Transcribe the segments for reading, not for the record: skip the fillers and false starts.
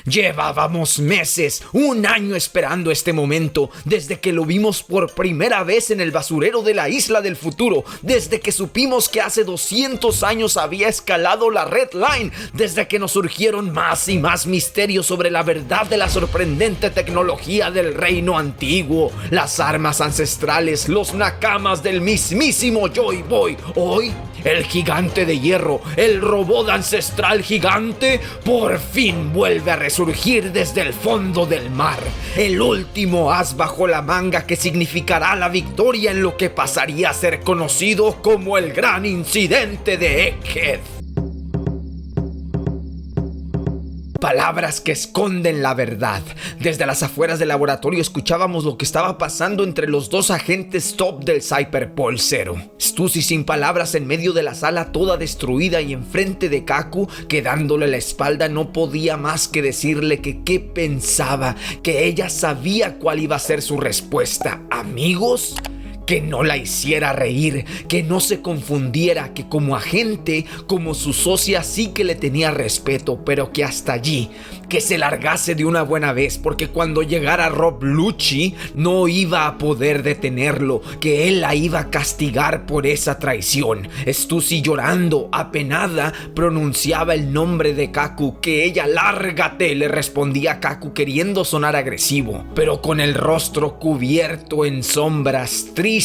Llevábamos meses, un año esperando este momento, desde que lo vimos por primera vez en el basurero de la Isla del Futuro, desde que supimos que hace 200 años había escalado la Red Line, desde que nos surgieron más y más misterios sobre la verdad de la sorprendente tecnología del reino antiguo, las armas ancestrales, los nakamas del mismísimo Joy Boy. Hoy, el gigante de hierro, el robot ancestral gigante, por fin vuelve a resurgir desde el fondo del mar. El último as bajo la manga que significará la victoria en lo que pasaría a ser conocido como el gran incidente de Egghead. Palabras que esconden la verdad. Desde las afueras del laboratorio escuchábamos lo que estaba pasando entre los dos agentes top del Cyberpol 0. Stussy sin palabras en medio de la sala toda destruida y enfrente de Kaku, quedándole la espalda, no podía más que decirle que qué pensaba, que ella sabía cuál iba a ser su respuesta. ¿Amigos? Que no la hiciera reír, que no se confundiera, que como agente, como su socia sí que le tenía respeto, pero que hasta allí, que se largase de una buena vez, porque cuando llegara Rob Lucci no iba a poder detenerlo, que él la iba a castigar por esa traición. Stussy llorando, apenada, pronunciaba el nombre de Kaku, que ella lárgate, le respondía a Kaku queriendo sonar agresivo, pero con el rostro cubierto en sombras, triste,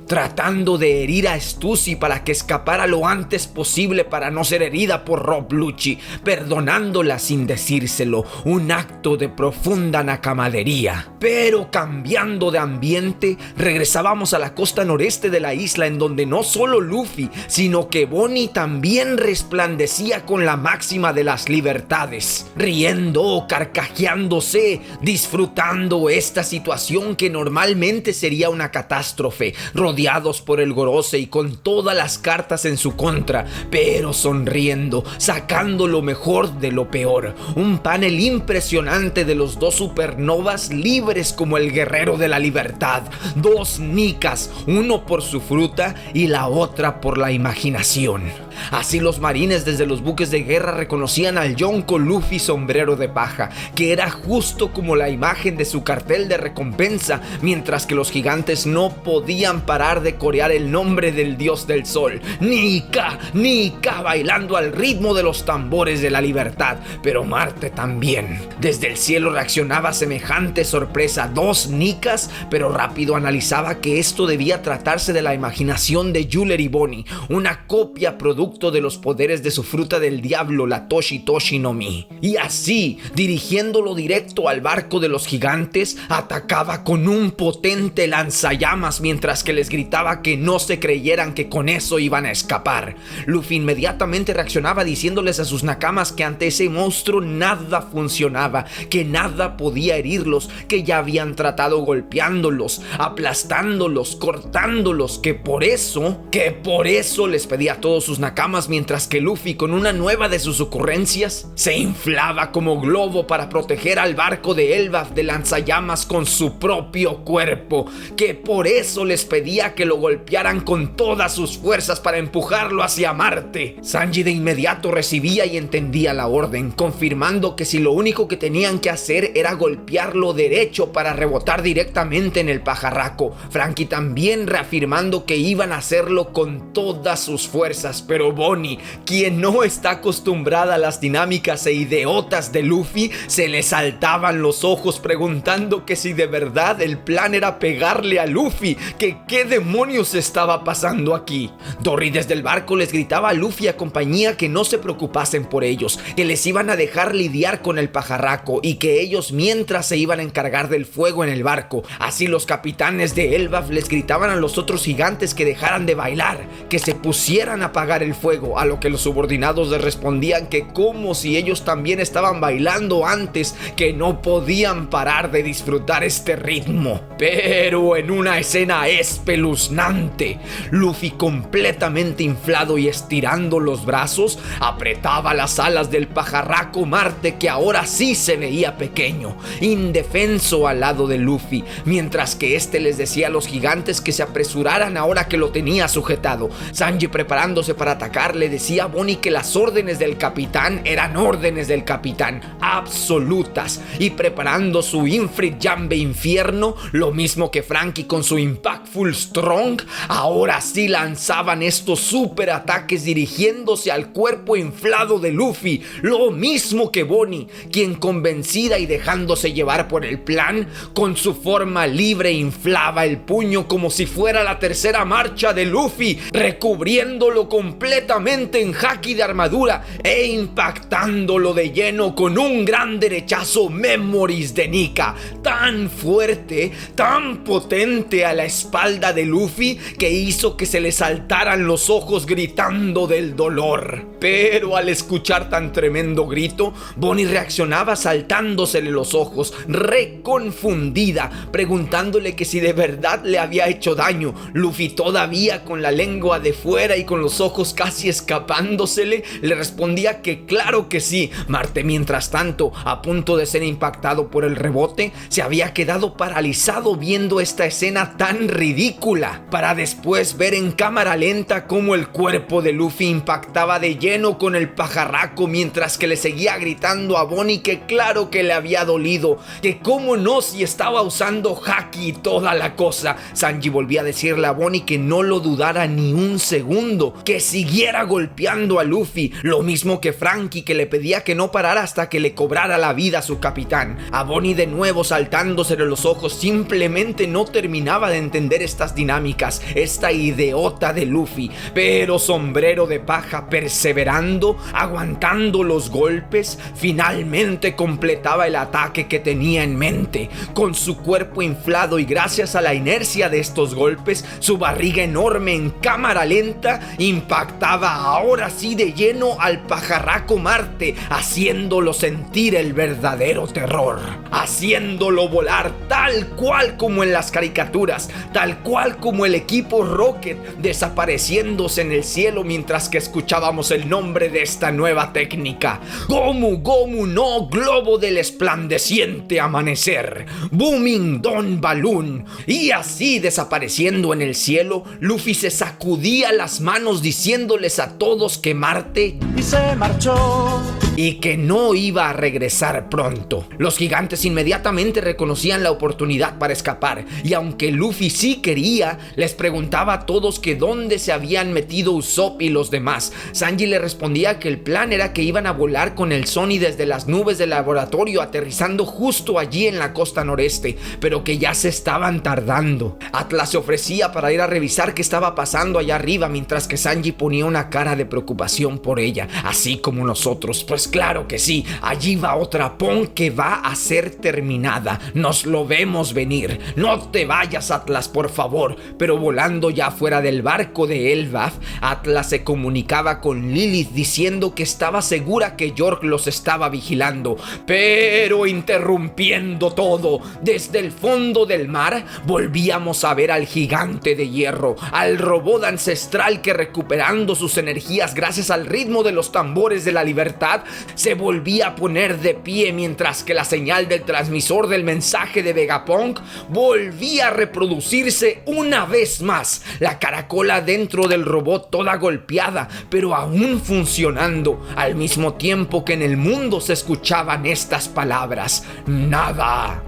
tratando de herir a Stussy para que escapara lo antes posible para no ser herida por Rob Lucci, perdonándola sin decírselo, un acto de profunda nakamadería. Pero cambiando de ambiente, regresábamos a la costa noreste de la isla, en donde no solo Luffy, sino que Bonnie también resplandecía con la máxima de las libertades, riendo, carcajeándose, disfrutando esta situación que normalmente sería una catástrofe, rodeados por el Gorosei y con todas las cartas en su contra, pero sonriendo, sacando lo mejor de lo peor. Un panel impresionante de los dos supernovas libres como el guerrero de la libertad, dos Nikas, uno por su fruta y la otra por la imaginación. Así los marines desde los buques de guerra reconocían al Yonko Luffy sombrero de paja, que era justo como la imagen de su cartel de recompensa, mientras que los gigantes no podían parar de corear el nombre del dios del sol, Nika, Nika, bailando al ritmo de los tambores de la libertad. Pero Marte también. Desde el cielo reaccionaba a semejante sorpresa, dos Nikas, pero rápido analizaba que esto debía tratarse de la imaginación de Yuler y Bonnie, una copia producto de los poderes de su fruta del diablo, la Toshi Toshi no Mi. Y así, dirigiéndolo directo al barco de los gigantes, atacaba con un potente lanzallamas mientras que les gritaba que no se creyeran que con eso iban a escapar. Luffy inmediatamente reaccionaba diciéndoles a sus nakamas que ante ese monstruo nada funcionaba, que nada podía herirlos, que ya habían tratado golpeándolos, aplastándolos, cortándolos, que por eso les pedía a todos sus nakamas, mientras que Luffy, con una nueva de sus ocurrencias, se inflaba como globo para proteger al barco de Elbaf de lanzallamas con su propio cuerpo, que por eso les pedía que lo golpearan con todas sus fuerzas para empujarlo hacia Marte. Sanji de inmediato recibía y entendía la orden, confirmando que si lo único que tenían que hacer era golpearlo derecho para rebotar directamente en el pajarraco. Franky también reafirmando que iban a hacerlo con todas sus fuerzas, pero Bonnie, quien no está acostumbrada a las dinámicas e ideotas de Luffy, se le saltaban los ojos preguntando que si de verdad el plan era pegarle a Luffy, que qué demonios estaba pasando aquí. Dory desde el barco les gritaba a Luffy y a compañía que no se preocupasen por ellos, que les iban a dejar lidiar con el pajarraco y que ellos mientras se iban a encargar del fuego en el barco. Así los capitanes de Elbaf les gritaban a los otros gigantes que dejaran de bailar, que se pusieran a apagar el fuego, a lo que los subordinados les respondían que como si ellos también estaban bailando antes, que no podían parar de disfrutar este ritmo. Pero en una escena espeluznante, Luffy, completamente inflado y estirando los brazos, apretaba las alas del pajarraco Marte, que ahora sí se veía pequeño, indefenso al lado de Luffy, mientras que este les decía a los gigantes que se apresuraran ahora que lo tenía sujetado. Sanji preparándose para atacar atacar, le decía a Bonnie que las órdenes del capitán eran órdenes del capitán, absolutas, y preparando su Infrit Jambe Infierno, lo mismo que Franky con su Impactful Strong, ahora sí lanzaban estos super ataques dirigiéndose al cuerpo inflado de Luffy, lo mismo que Bonnie, quien convencida y dejándose llevar por el plan, con su forma libre inflaba el puño como si fuera la tercera marcha de Luffy, recubriéndolo completamente en haki de armadura e impactándolo de lleno con un gran derechazo Memories de Nika, tan fuerte, tan potente a la espalda de Luffy que hizo que se le saltaran los ojos gritando del dolor. Pero al escuchar tan tremendo grito, Bonnie reaccionaba saltándosele los ojos, reconfundida, preguntándole que si de verdad le había hecho daño. Luffy, todavía con la lengua de fuera y con los ojos casi escapándosele, le respondía que claro que sí. Marte, mientras tanto, a punto de ser impactado por el rebote, se había quedado paralizado viendo esta escena tan ridícula, para después ver en cámara lenta cómo el cuerpo de Luffy impactaba de lleno con el pajarraco, mientras que le seguía gritando a Bonnie que claro que le había dolido, que cómo no si estaba usando haki y toda la cosa. Sanji volvía a decirle a Bonnie que no lo dudara ni un segundo, que siguiera golpeando a Luffy, lo mismo que Franky, que le pedía que no parara hasta que le cobrara la vida a su capitán. A Bonnie de nuevo saltándosele los ojos, simplemente no terminaba de entender estas dinámicas, esta idiota de Luffy, pero Sombrero de Paja, perseverando, aguantando los golpes, finalmente completaba el ataque que tenía en mente. Con su cuerpo inflado y gracias a la inercia de estos golpes, su barriga enorme en cámara lenta impactaba ahora sí de lleno al pajarraco Marte, haciéndolo sentir el verdadero terror, haciéndolo volar tal cual como en las caricaturas, tal cual como el equipo Rocket, desapareciéndose en el cielo mientras que escuchábamos el nombre de esta nueva técnica: Gomu Gomu no Globo del Esplandeciente Amanecer, Booming Dawn Balloon. Y así desapareciendo en el cielo, Luffy se sacudía las manos diciéndoles a todos que Marte y se marchó y que no iba a regresar pronto. Los gigantes inmediatamente reconocían la oportunidad para escapar, y aunque Luffy sí quería, les preguntaba a todos que dónde se habían metido Usopp y los demás. Sanji le respondía que el plan era que iban a volar con el Sony desde las nubes del laboratorio, aterrizando justo allí en la costa noreste, pero que ya se estaban tardando. Atlas se ofrecía para ir a revisar qué estaba pasando allá arriba, mientras que Sanji ponía una cara de preocupación por ella, así como nosotros. Pues claro que sí, allí va otra Pon que va a ser terminada, nos lo vemos venir. No te vayas, Atlas, por favor. Pero volando ya fuera del barco de Elbaf, Atlas se comunicaba con Lilith diciendo que estaba segura que York los estaba vigilando, pero interrumpiendo todo, desde el fondo del mar volvíamos a ver al gigante de hierro, al robot ancestral que, recuperando sus energías gracias al ritmo de los tambores de la libertad, se volvía a poner de pie, mientras que la señal del transmisor del mensaje de Vegapunk volvía a reproducirse una vez más. La caracola dentro del robot toda golpeada, pero aún funcionando, al mismo tiempo que en el mundo se escuchaban estas palabras: nada.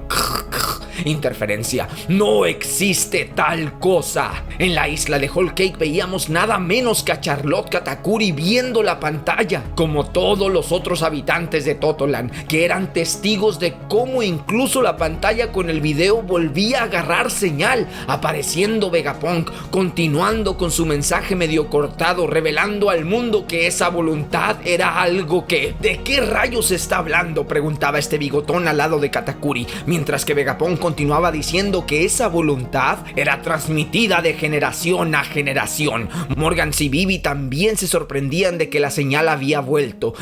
Interferencia. No existe tal cosa. En la isla de Whole Cake veíamos nada menos que a Charlotte Katakuri viendo la pantalla, como todos los otros habitantes de Totoland, que eran testigos de cómo incluso la pantalla con el video volvía a agarrar señal, apareciendo Vegapunk, continuando con su mensaje medio cortado, revelando al mundo que esa voluntad era algo que... ¿De qué rayos está hablando?, preguntaba este bigotón al lado de Katakuri, mientras que Vegapunk continuaba diciendo que esa voluntad era transmitida de generación a generación. Morgan y Vivi también se sorprendían de que la señal había vuelto.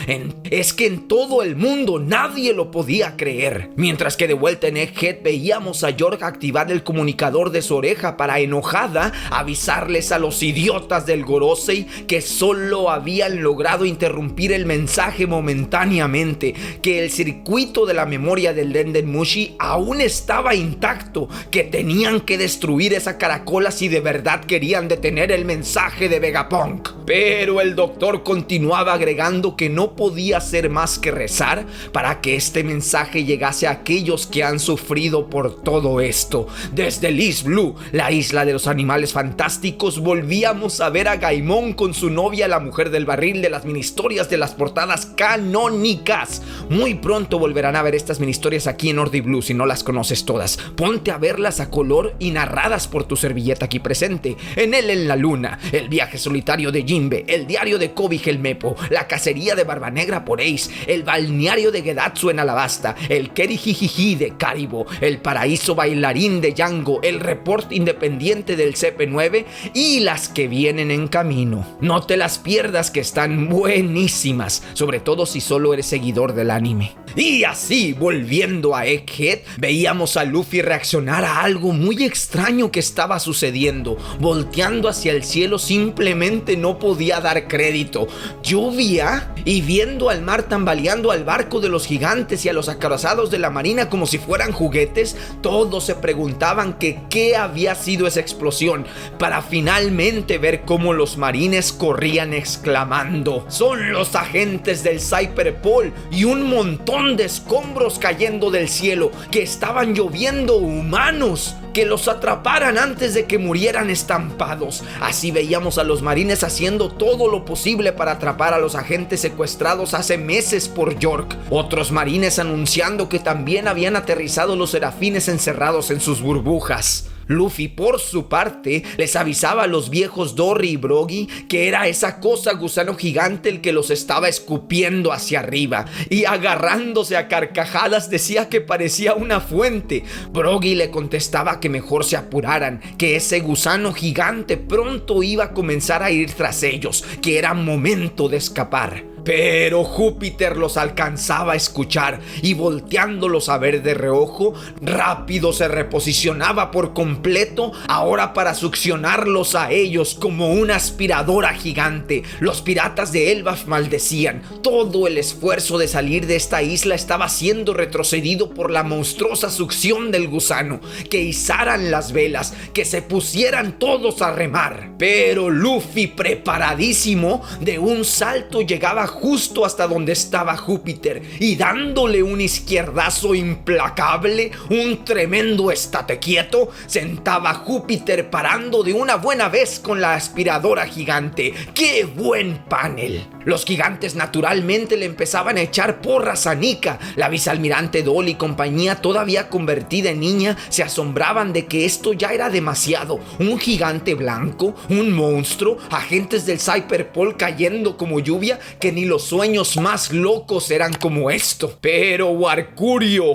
Es que en todo el mundo nadie lo podía creer. Mientras que de vuelta en Egghead veíamos a York activar el comunicador de su oreja para, enojada, avisarles a los idiotas del Gorosei que solo habían logrado interrumpir el mensaje momentáneamente, que el circuito de la memoria del Denden Mushi aún estaba estaba intacto, que tenían que destruir esa caracola si de verdad querían detener el mensaje de Vegapunk. Pero el doctor continuaba agregando que no podía hacer más que rezar para que este mensaje llegase a aquellos que han sufrido por todo esto. Desde East Blue, la isla de los animales fantásticos, volvíamos a ver a Gaimon con su novia, la mujer del barril de las ministorias de las portadas canónicas. Muy pronto volverán a ver estas ministorias aquí en Nordic Blue si no las conoces todas. Ponte a verlas a color y narradas por tu servilleta aquí presente. En él en la luna, el viaje solitario de Jinbe, el diario de Kobe Helmepo, la cacería de Barba Negra por Ace, el balneario de Gedatsu en Alabasta, el Kerihijiji de Karibo, el paraíso bailarín de Django, el reporte independiente del CP9 y las que vienen en camino. No te las pierdas, que están buenísimas, sobre todo si solo eres seguidor del anime. Y así, volviendo a Egghead, veíamos a Luffy reaccionar a algo muy extraño que estaba sucediendo. Volteando hacia el cielo, simplemente no podía dar crédito. Lluvia, y viendo al mar tambaleando al barco de los gigantes y a los acorazados de la marina como si fueran juguetes, todos se preguntaban que qué había sido esa explosión, para finalmente ver cómo los marines corrían exclamando: ¡son los agentes del Cyberpol! Y un montón de escombros cayendo del cielo, que estaban lloviendo humanos que los atraparan antes de que murieran estampados. Así veíamos a los marines haciendo todo lo posible para atrapar a los agentes secuestrados hace meses por York. Otros marines anunciando que también habían aterrizado los serafines encerrados en sus burbujas. Luffy, por su parte, les avisaba a los viejos Dory y Brogy que era esa cosa gusano gigante el que los estaba escupiendo hacia arriba, y agarrándose a carcajadas decía que parecía una fuente. Brogy le contestaba que mejor se apuraran, que ese gusano gigante pronto iba a comenzar a ir tras ellos, que era momento de escapar. Pero Júpiter los alcanzaba a escuchar y, volteándolos a ver de reojo, rápido se reposicionaba por completo, ahora para succionarlos a ellos como una aspiradora gigante. Los piratas de Elbaf maldecían. Todo el esfuerzo de salir de esta isla estaba siendo retrocedido por la monstruosa succión del gusano. Que izaran las velas, que se pusieran todos a remar. Pero Luffy, preparadísimo, de un salto llegaba justo hasta donde estaba Júpiter, y dándole un izquierdazo implacable, un tremendo estate quieto, sentaba a Júpiter parando de una buena vez con la aspiradora gigante. ¡Qué buen panel! Los gigantes naturalmente le empezaban a echar porras a Nika. La vicealmirante Doll y compañía, todavía convertida en niña, se asombraban de que esto ya era demasiado. Un gigante blanco, un monstruo, agentes del Cyberpol cayendo como lluvia, que ni los sueños más locos eran como esto. Pero Warcurio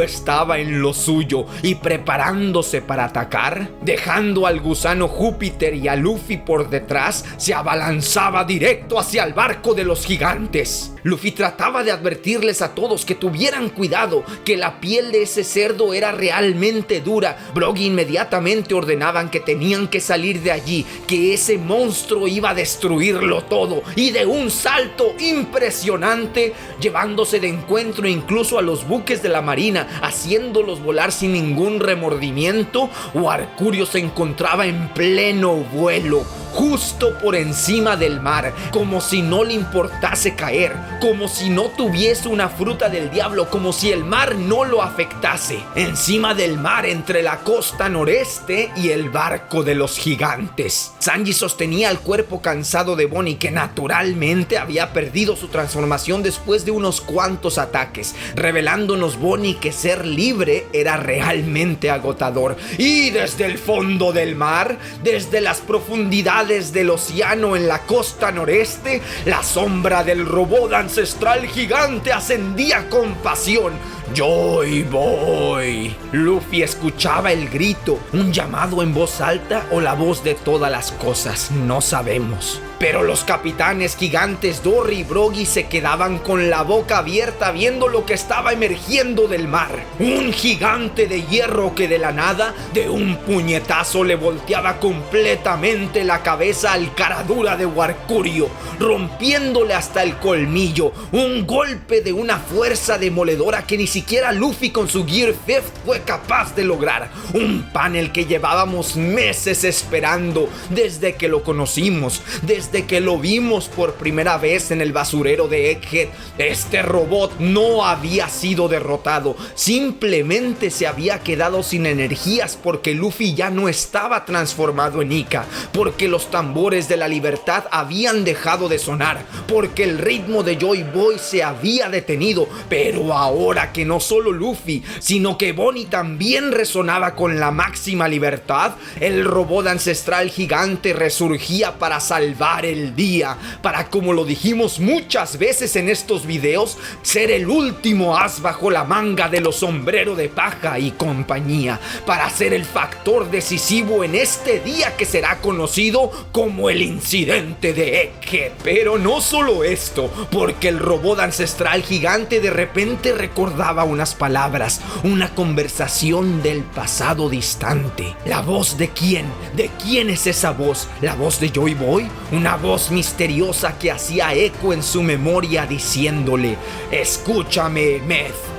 estaba en lo suyo y preparándose para atacar. Dejando al gusano Júpiter y a Luffy por detrás, se abalanzaba directo hacia el barco de los gigantes. Luffy trataba de advertirles a todos que tuvieran cuidado, que la piel de ese cerdo era realmente dura. Brogy inmediatamente ordenaban que tenían que salir de allí, que ese monstruo iba a destruirlo todo, y de un salto impresionante, llevándose de encuentro incluso a los buques de la marina, haciéndolos volar sin ningún remordimiento. Warcurio se encontraba en pleno vuelo, justo por encima del mar, como si no le importase caer, como si no tuviese una fruta del diablo, como si el mar no lo afectase. Encima del mar, entre la costa noreste y el barco de los gigantes, Sanji sostenía el cuerpo cansado de Bonnie, que naturalmente había perdido su transformación después de unos cuantos ataques, revelándonos Bonnie que ser libre era realmente agotador. Y desde el fondo del mar, desde las profundidades del océano en la costa noreste, la sombra del robot ancestral gigante ascendía con pasión. Joy Boy. Luffy escuchaba el grito, un llamado en voz alta o la voz de todas las cosas, no sabemos. Pero los capitanes gigantes Dory y Brogy se quedaban con la boca abierta viendo lo que estaba emergiendo del mar. Un gigante de hierro que de la nada, de un puñetazo, le volteaba completamente la cabeza al cara dura de Warcurio, rompiéndole hasta el colmillo. Un golpe de una fuerza demoledora que ni siquiera Luffy con su Gear 5 fue capaz de lograr. Un panel que llevábamos meses esperando desde que lo conocimos, desde que lo vimos por primera vez en el basurero de Egghead. Este robot no había sido derrotado, simplemente se había quedado sin energías porque Luffy ya no estaba transformado en Nika, porque los tambores de la libertad habían dejado de sonar, porque el ritmo de Joy Boy se había detenido. Pero ahora que no solo Luffy, sino que Bonnie también resonaba con la máxima libertad, el robot ancestral gigante resurgía para salvar el día, para, como lo dijimos muchas veces en estos videos, ser el último as bajo la manga de los Sombrero de Paja y compañía, para ser el factor decisivo en este día que será conocido como el incidente de Egghead. Pero no solo esto, porque el robot ancestral gigante de repente recordaba unas palabras, una conversación del pasado distante. ¿La voz de quién? ¿De quién es esa voz? ¿La voz de Joy Boy? Una voz misteriosa que hacía eco en su memoria diciéndole: escúchame,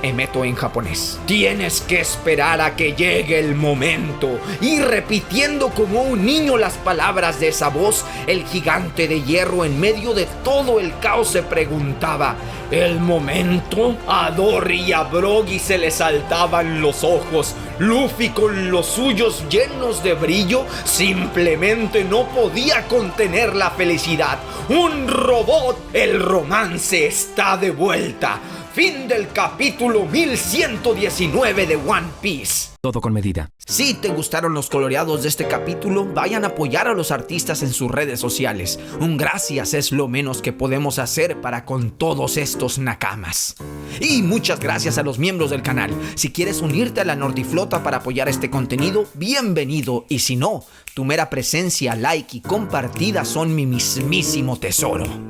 Emeto en japonés, tienes que esperar a que llegue el momento. Y repitiendo como un niño las palabras de esa voz, el gigante de hierro en medio de todo el caos se preguntaba: ¿el momento? A Dory y a Brogy se les saltaban los ojos. Luffy, con los suyos llenos de brillo, simplemente no podía contener la felicidad. ¡Un robot! El romance está de vuelta. Fin del capítulo 1119 de One Piece. Todo con medida. Si te gustaron los coloreados de este capítulo, vayan a apoyar a los artistas en sus redes sociales. Un gracias es lo menos que podemos hacer para con todos estos nakamas. Y muchas gracias a los miembros del canal. Si quieres unirte a la Nordiflota para apoyar este contenido, bienvenido. Y si no, tu mera presencia, like y compartida son mi mismísimo tesoro.